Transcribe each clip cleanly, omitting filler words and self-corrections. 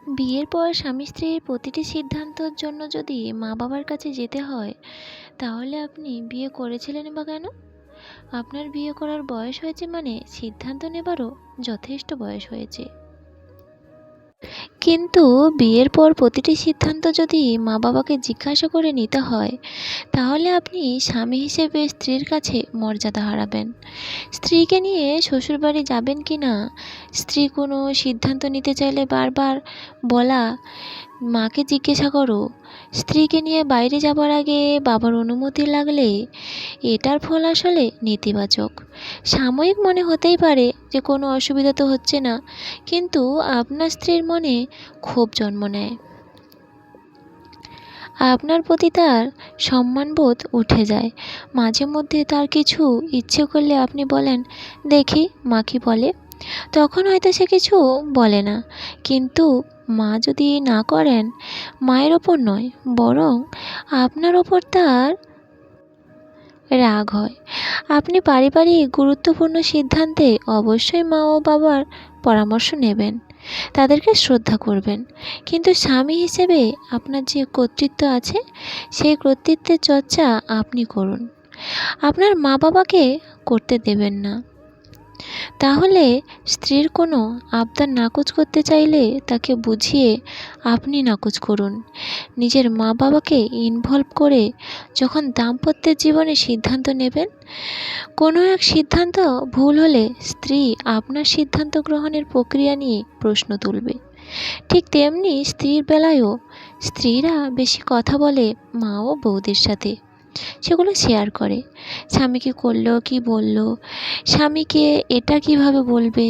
বিয়ের পর স্বামী স্ত্রীর প্রতিটি সিদ্ধান্তর জন্য যদি মা বাবার কাছে যেতে হয়, তাহলে আপনি বিয়ে করেছিলেন বা কেন? আপনার বিয়ে করার বয়স হয়েছে মানে সিদ্ধান্ত নেবারও যথেষ্ট বয়স হয়েছে। কিন্তু বিয়ের পর প্রতিটি সিদ্ধান্ত যদি মা বাবাকে জিজ্ঞাসা করে নিতে হয়, তাহলে আপনি স্বামী হিসেবে স্ত্রীর কাছে মর্যাদা হারাবেন। স্ত্রীকে নিয়ে শ্বশুরবাড়ি যাবেন কি না, স্ত্রী কোনো সিদ্ধান্ত নিতে চাইলে বারবার বলা, মাকে জিজ্ঞাসা করো। স্ত্রীকে নিয়ে বাইরে যাবার আগে বাবার অনুমতি লাগলে এটার ফল আসলে নেতিবাচক। সাময়িক মনে হতেই পারে যে কোনো অসুবিধা তো হচ্ছে না, কিন্তু আপনার স্ত্রীর মনে ক্ষোভ জন্ম নেয়। আপনার প্রতি তার সম্মানবোধ উঠে যায়। মাঝে মধ্যে তার কিছু ইচ্ছে করলে আপনি বলেন, দেখি মা কি বলে। তখন হয়তো সে কিছু বলে না, কিন্তু মা যদি না করেন, মায়ের ওপর নয় বরং আপনার ওপর তার রাগ হয়। আপনি পারিবারিক গুরুত্বপূর্ণ সিদ্ধান্তে অবশ্যই মা ও বাবার পরামর্শ নেবেন, তাদেরকে শ্রদ্ধা করবেন। কিন্তু স্বামী হিসেবে আপনার যে কর্তৃত্ব আছে, সেই কর্তৃত্বের চর্চা আপনি করুন, আপনার মা বাবাকে করতে দেবেন না। তাহলে স্ত্রীর কোনো আবদার নাকচ করতে চাইলে তাকে বুঝিয়ে আপনি নাকচ করুন। নিজের মা বাবাকে ইনভলভ করে যখন দাম্পত্যের জীবনে সিদ্ধান্ত নেবেন, কোনো এক সিদ্ধান্ত ভুল হলে স্ত্রী আপনার সিদ্ধান্ত গ্রহণের প্রক্রিয়া নিয়ে প্রশ্ন তুলবে। ঠিক তেমনি স্ত্রীর বেলায়ও স্ত্রীরা বেশি কথা বলে মা ও বৌদির সাথে, সেগুলো শেয়ার করে। স্বামী কী করলো, কী বললো, স্বামীকে এটা কিভাবে বলবে,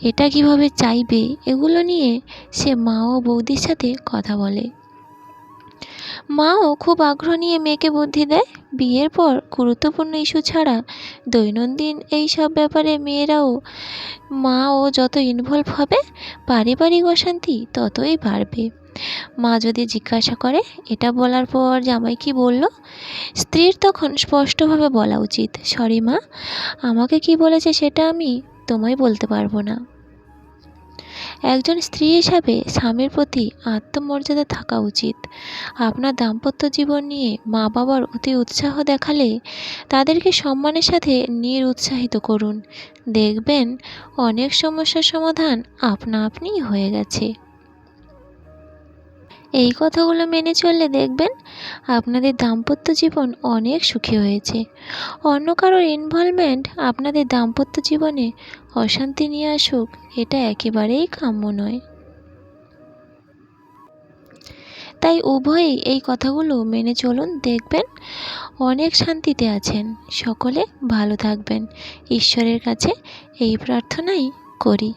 এটা কিভাবে চাইবে, এগুলো নিয়ে সে মা ও বৌদির সাথে কথা বলে। মাও খুব আগ্রহ নিয়ে মেয়েকে বুদ্ধি দেয়। বিয়ের পর গুরুত্বপূর্ণ ইস্যু ছাড়া দৈনন্দিন এই সব ব্যাপারে মাও যত ইনভলভ হবে, পারিবারিক অশান্তি ততই বাড়বে। মা যদি জিজ্ঞাসা করে, এটা বলার পর জামাই কি বলল, স্ত্রীর তখন স্পষ্টভাবে বলা উচিত, সরি মা, আমাকে কি বলেছে সেটা আমি তোমায় বলতে পারবো না। একজন স্ত্রী হিসাবে স্বামীর প্রতি আত্মমর্যাদা থাকা উচিত। আপনার দাম্পত্য জীবন নিয়ে মা বাবার অতি উৎসাহ দেখালে তাদেরকে সম্মানের সাথে নিরুৎসাহিত করুন। দেখবেন অনেক সমস্যার সমাধান আপনা আপনিই হয়ে গেছে। এই কথাগুলো মেনে চললে দেখবেন আপনাদের দাম্পত্য জীবন অনেক সুখী হয়েছে। অন্য কারোর ইনভলভমেন্ট আপনাদের দাম্পত্য জীবনে অশান্তি নিয়ে আসুক, এটা একেবারেই কাম্য নয়। তাই উভয়েই এই কথাগুলো মেনে চলুন, দেখবেন অনেক শান্তিতে আছেন। সকলে ভালো থাকবেন, ঈশ্বরের কাছে এই প্রার্থনাই করি।